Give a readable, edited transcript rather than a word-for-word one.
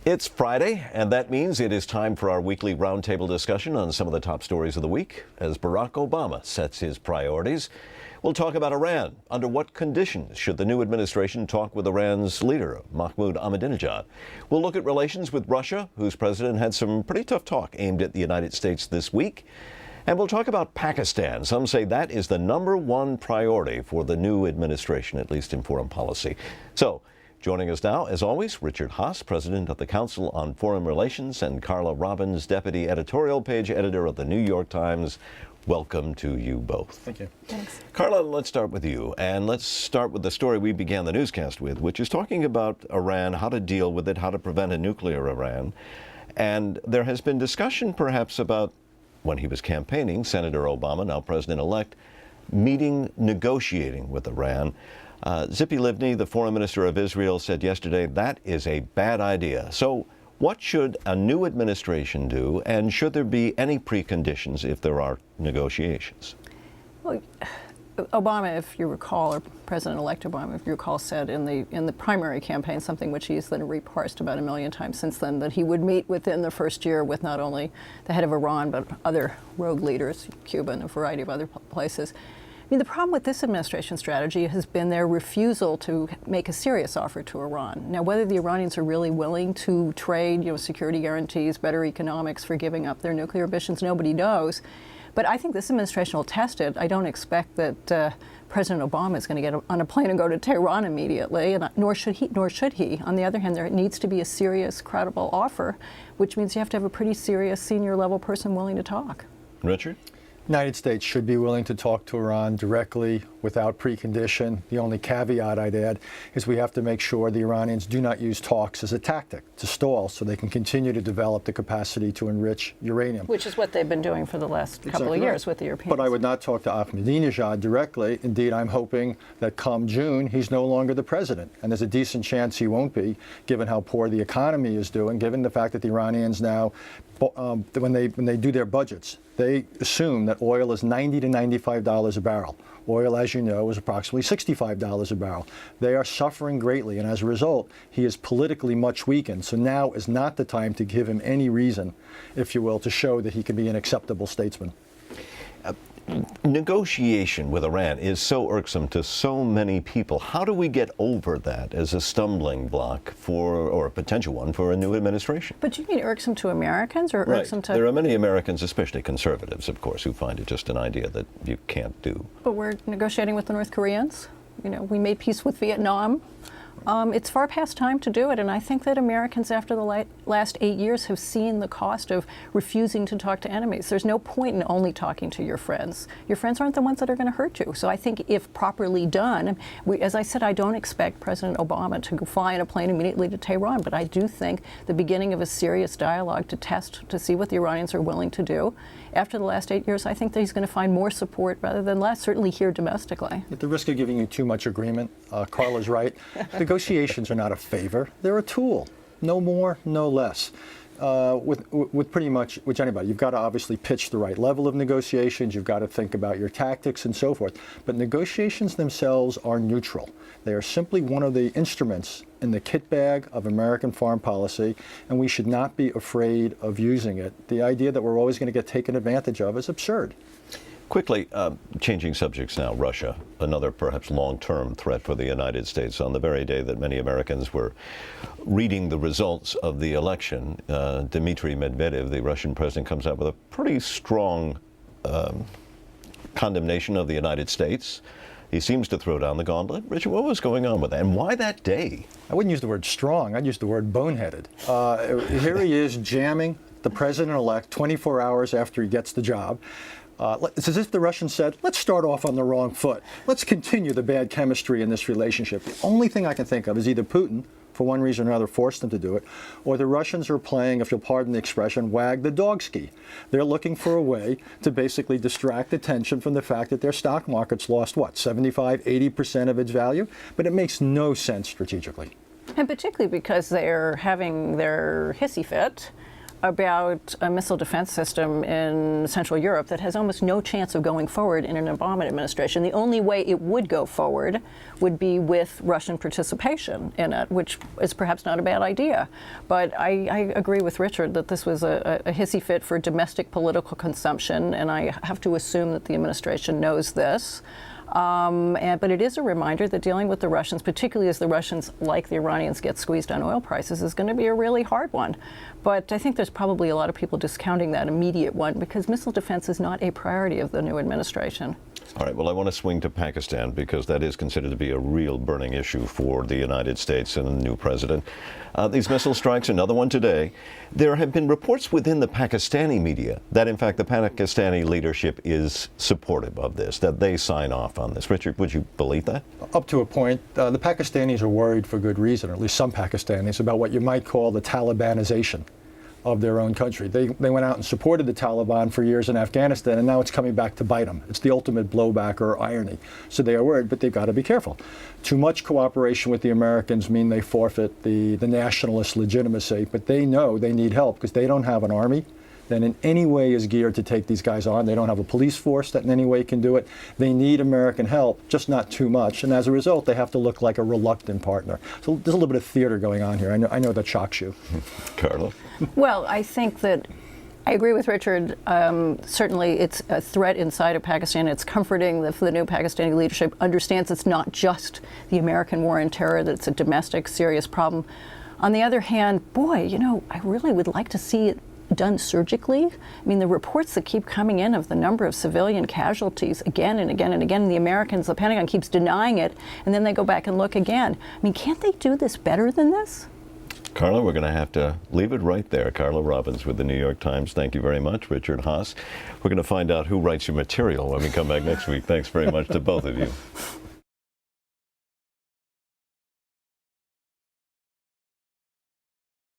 It's Friday, and that means it is time for our weekly roundtable discussion on some of the top stories of the week as Barack Obama sets his priorities. We'll talk about Iran. Under what conditions should the new administration talk with Iran's leader, Mahmoud Ahmadinejad? We'll look at relations with Russia, whose president had some pretty tough talk aimed at the United States this week. And we'll talk about Pakistan. Some say that is the #1 priority for the new administration, at least in foreign policy. So, joining us now, as always, Richard Haass, president of the Council on Foreign Relations, and Carla, Robbins, deputy editorial page editor of the New York Times. Welcome to you both. Thank you. Thanks. Carla, let's start with you. And let's start with the story we began the newscast with, which is talking about Iran, how to deal with it, how to prevent a nuclear Iran. And there has been discussion perhaps about, when he was campaigning, Senator Obama, now president-elect, negotiating with Iran. Tzipi Livni, the foreign minister of Israel, said yesterday that is a bad idea. So what should a new administration do, and should there be any preconditions if there are negotiations? Well, Obama, if you recall, or President-elect Obama, if you recall, said in the primary campaign, something which he's then reparsed about 1 million times since then, that he would meet within the first year with not only the head of Iran, but other rogue leaders, Cuba and a variety of other places. I mean, the problem with this administration strategy has been their refusal to make a serious offer to Iran. Now, whether the Iranians are really willing to trade, security guarantees, better economics for giving up their nuclear ambitions, nobody knows. But I think this administration will test it. I don't expect that President Obama is going to get on a plane and go to Tehran immediately, and nor should he. On the other hand, there needs to be a serious, credible offer, which means you have to have a pretty serious senior-level person willing to talk. Richard? The United States should be willing to talk to Iran directly without precondition. The only caveat I'd add is we have to make sure the Iranians do not use talks as a tactic to stall so they can continue to develop the capacity to enrich uranium. Which is what they've been doing for the last couple of years with the Europeans. But I would not talk to Ahmadinejad directly. Indeed, I'm hoping that come June, he's no longer the president. And there's a decent chance he won't be, given how poor the economy is doing, given the fact that the Iranians now, when they do their budgets, they assume that oil is $90 to $95 a barrel. Oil, as you know, is approximately $65 a barrel. They are suffering greatly, and as a result, he is politically much weakened. So now is not the time to give him any reason, if you will, to show that he can be an acceptable statesman. Negotiation with Iran is so irksome to so many people. How do we get over that as a stumbling block or a potential one for a new administration? But you mean irksome to Americans or irksome to... There are many Americans, especially conservatives, of course, who find it just an idea that you can't do. But we're negotiating with the North Koreans. We made peace with Vietnam. It's far past time to do it, and I think that Americans after the last 8 years have seen the cost of refusing to talk to enemies. There's no point in only talking to your friends. Your friends aren't the ones that are going to hurt you. So I think if properly done, as I said, I don't expect President Obama to fly in a plane immediately to Tehran, but I do think the beginning of a serious dialogue to see what the Iranians are willing to do. After the last 8 years, I think that he's going to find more support rather than less, certainly here domestically. At the risk of giving you too much agreement, Carla's right. Negotiations are not a favor. They're a tool. No more, no less. With pretty much anybody. You've got to obviously pitch the right level of negotiations. You've got to think about your tactics and so forth. But negotiations themselves are neutral. They are simply one of the instruments in the kit bag of American foreign policy, and we should not be afraid of using it. The idea that we're always going to get taken advantage of is absurd. Quickly, changing subjects now, Russia, another perhaps long-term threat for the United States. On the very day that many Americans were reading the results of the election, Dmitry Medvedev, the Russian president, comes out with a pretty strong condemnation of the United States. He seems to throw down the gauntlet. Richard, what was going on with that, and why that day? I wouldn't use the word strong. I'd use the word boneheaded. Here he is jamming the president-elect 24 hours after he gets the job. It's as if the Russians said, let's start off on the wrong foot. Let's continue the bad chemistry in this relationship. The only thing I can think of is either Putin, for one reason or another, forced them to do it, or the Russians are playing, if you'll pardon the expression, wag the dog ski. They're looking for a way to basically distract attention from the fact that their stock market's lost, 75, 80% of its value? But it makes no sense strategically. And particularly because they're having their hissy fit about a missile defense system in Central Europe that has almost no chance of going forward in an Obama administration. The only way it would go forward would be with Russian participation in it, which is perhaps not a bad idea. But I agree with Richard that this was a hissy fit for domestic political consumption, and I have to assume that the administration knows this. But it is a reminder that dealing with the Russians, particularly as the Russians, like the Iranians, get squeezed on oil prices, is going to be a really hard one. But I think there's probably a lot of people discounting that immediate one because missile defense is not a priority of the new administration. All right, well, I want to swing to Pakistan because that is considered to be a real burning issue for the United States and the new president. These missile strikes, another one today. There have been reports within the Pakistani media that, in fact, the Pakistani leadership is supportive of this, that they sign off on this. Richard, would you believe that? Up to a point. The Pakistanis are worried for good reason, or at least some Pakistanis, about what you might call the Talibanization of their own country. They went out and supported the Taliban for years in Afghanistan, and now it's coming back to bite them. It's the ultimate blowback or irony. So they are worried, but they've got to be careful. Too much cooperation with the Americans mean they forfeit the nationalist legitimacy, but they know they need help because they don't have an army that in any way is geared to take these guys on. They don't have a police force that in any way can do it. They need American help, just not too much. And as a result, they have to look like a reluctant partner. So there's a little bit of theater going on here. I know that shocks you. Carla? Well, I think that I agree with Richard. Certainly, it's a threat inside of Pakistan. It's comforting that the new Pakistani leadership understands it's not just the American war on terror, that it's a domestic, serious problem. On the other hand, boy, I really would like to see it done surgically. I mean, the reports that keep coming in of the number of civilian casualties again and again and again, the Americans, the Pentagon keeps denying it, and then they go back and look again. I mean, can't they do this better than this? Carla, we're going to have to leave it right there. Carla Robbins with the New York Times. Thank you very much. Richard Haass. We're going to find out who writes your material when we come back next week. Thanks very much to both of you.